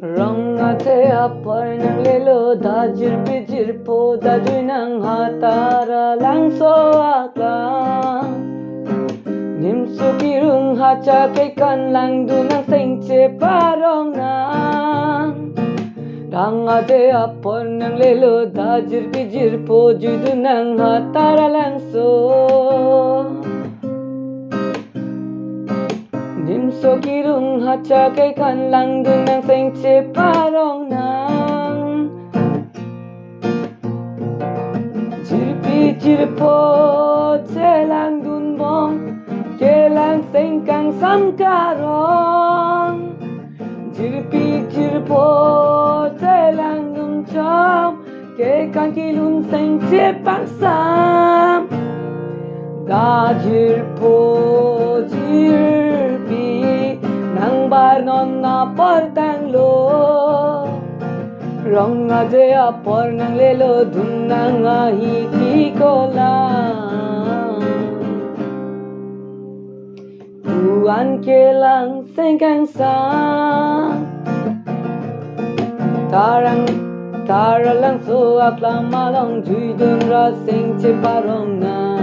Rangate apay ng lelo dajir po dajoy ng hatara lang so aklang Nimso kirung hacha kay kan lang dunang sengche parong nang Rangate apay ng lelo dajir po judo ng hatara lang so Nimso kirung hacha kay kan lang dunang sengche parong nang Jirpo chelang dun bong Kelang sengkang samkarong Jirpo chelang dun chom Kekan kilun sengche pangsam Da jirpo nang barnon na portang lo Rong aje apor nang lelo dun nang ahiki ko lang Tuan kelang sengkang sang Tara lang so aklang malong Jui dun ra seng che parong na